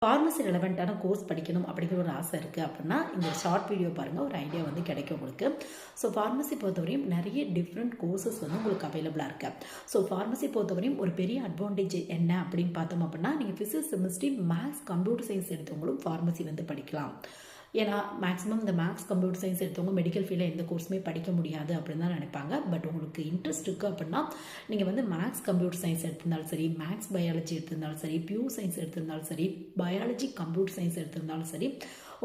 Pharmacy ரெலவெண்ட்டான course படிக்கணும் அப்படிங்கிற ஒரு ஆசை இருக்குது அப்படின்னா இந்த ஷார்ட் வீடியோ பாருங்கள், ஒரு ஐடியா வந்து கிடைக்கும் உங்களுக்கு. ஸோ ஃபார்மசி பொறுத்தவரையும் நிறைய டிஃப்ரெண்ட் கோர்சஸ் வந்து உங்களுக்கு அவைலபிளாக இருக்குது. ஸோ ஃபார்மசி பொறுத்தவரையும் ஒரு பெரிய அட்வான்டேஜ் என்ன அப்படின்னு பார்த்தோம் அப்படின்னா, நீங்கள் physics, chemistry, maths, computer science எடுத்தவங்களும் ஃபார்மசி வந்து படிக்கலாம். ஏன்னா மேக்ஸிமம் இந்த மேக்ஸ், கம்ப்யூட்டர் சயின்ஸ் எடுத்தவங்க மெடிக்கல் ஃபீல்டில் எந்த கோர்ஸுமே படிக்க முடியாது அப்படின்னு தான் நினைப்பாங்க. பட் உங்களுக்கு இன்ட்ரெஸ்ட் இருக்குது அப்படின்னா நீங்கள் வந்து மேக்ஸ், கம்ப்யூட்டர் சயின்ஸ் எடுத்திருந்தாலும் சரி, மேக்ஸ் பயாலஜி எடுத்திருந்தாலும் சரி, பியூர் சயின்ஸ் எடுத்திருந்தாலும் சரி, பயாலஜி கம்ப்யூட்டர் சயின்ஸ் எடுத்திருந்தாலும் சரி,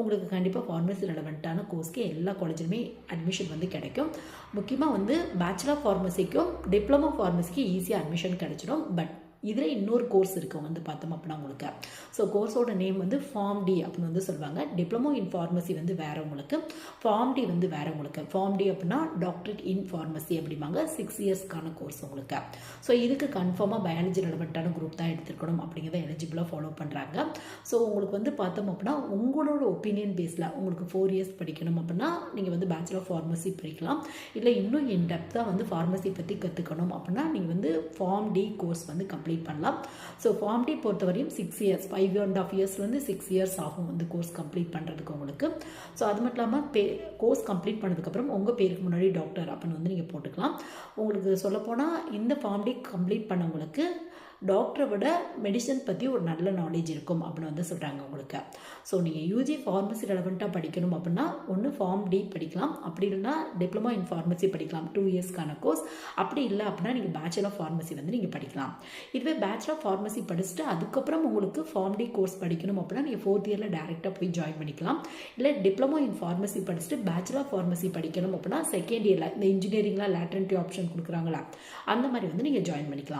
உங்களுக்கு கண்டிப்பாக ஃபார்மசி ரெலவெண்ட்டான கோர்ஸ்க்கு எல்லா காலேஜிலுமே அட்மிஷன் வந்து கிடைக்கும். முக்கியமாக வந்து பேச்சுலர் ஃபார்மசிக்கும் டிப்ளமோ ஃபார்மசிக்கும் ஈஸியாக அட்மிஷன் கிடைச்சிடும். பட் இதில் இன்னொரு கோர்ஸ் இருக்குது வந்து பார்த்தோம் அப்படின்னா உங்களுக்கு. ஸோ கோர்ஸோட நேம் வந்து ஃபார்ம் டி அப்படின்னு வந்து சொல்லுவாங்க. டிப்ளமோ இன் ஃபார்மசி வந்து வேறு உங்களுக்கு, ஃபார்ம் டி வந்து வேறு உங்களுக்கு. ஃபார்ம் டி அப்படின்னா டாக்டரேட் இன் ஃபார்மசி அப்படிம்பாங்க. 6 இயர்ஸ்க்கான கோர்ஸ் உங்களுக்கு. ஸோ இதுக்கு கன்ஃபார்மாக பயாலஜி ரெலவெண்ட்டான குரூப் தான் எடுத்துருக்கணும் அப்படிங்கிறத எலிஜிபிளாக ஃபாலோ பண்ணுறாங்க. ஸோ உங்களுக்கு வந்து பார்த்தோம் அப்படின்னா உங்களோட ஒப்பீனியன் பேஸில் உங்களுக்கு 4 இயர்ஸ் படிக்கணும் அப்படின்னா நீங்கள் வந்து பேச்சுலர் ஃபார்மசி படிக்கலாம். இல்லை இன்னும் இன் டெப்த்தாக வந்து ஃபார்மசி பற்றி கற்றுக்கணும் அப்படின்னா நீங்கள் வந்து ஃபார்ம் டி கோர்ஸ் வந்து கம்ப்ளீட் பண்ணலாம். ஸோ ஃபார்ம் டி பொறுத்தவரையும் 6 இயர்ஸ், 5.5 இயர்ஸ்லேருந்து 6 இயர்ஸ் ஆகும் வந்து கோர்ஸ் கம்ப்ளீட் பண்ணுறதுக்கு உங்களுக்கு. ஸோ அது மட்டும் இல்லாமல் கோர்ஸ் கம்ப்ளீட் பண்ணதுக்கப்புறம் உங்கள் பேருக்கு முன்னாடி டாக்டர் அப்படின்னு வந்து நீங்கள் போட்டுக்கலாம். உங்களுக்கு சொல்லப்போனால் இந்த ஃபார்ம் டி கம்ப்ளீட் பண்ணவங்களுக்கு டாக்டரை விட மெடிசன் பற்றி ஒரு நல்ல நாலேஜ் இருக்கும் அப்படின்னு வந்து சொல்கிறாங்க உங்களுக்கு. ஸோ நீங்கள் யூஜி ஃபார்மசி ரெலவெண்ட்டாக படிக்கணும் அப்படின்னா ஒன்று ஃபார்ம் டி படிக்கலாம், அப்படி இல்லைன்னா டிப்ளமோ இன் ஃபார்மசி படிக்கலாம் 2 இயர்ஸ்க்கான கோர்ஸ். அப்படி இல்லை அப்படின்னா நீங்கள் பேச்சுலர் ஃபார்மசி வந்து நீங்கள் படிக்கலாம். இதுவே பேச்சுலர் ஃபார்மசி படிச்சுட்டு அதுக்கப்புறம் உங்களுக்கு ஃபார்ம் டி கோர்ஸ் படிக்கணும் அப்படின்னா நீங்கள் 4th இயரில் டேரெக்டாக போய் ஜாயின் பண்ணிக்கலாம். இல்லை டிப்ளமோ இன் ஃபார்மசி படிச்சுட்டு பேச்சுலர் ஃபார்மசி படிக்கணும் அப்படின்னா 2nd இயரில் இந்த இன்ஜினியரிங்லாம் லேட்டரன்டி ஆப்ஷன் கொடுக்குறாங்களா அந்த மாதிரி வந்து நீங்கள் ஜாயின் பண்ணிக்கலாம்.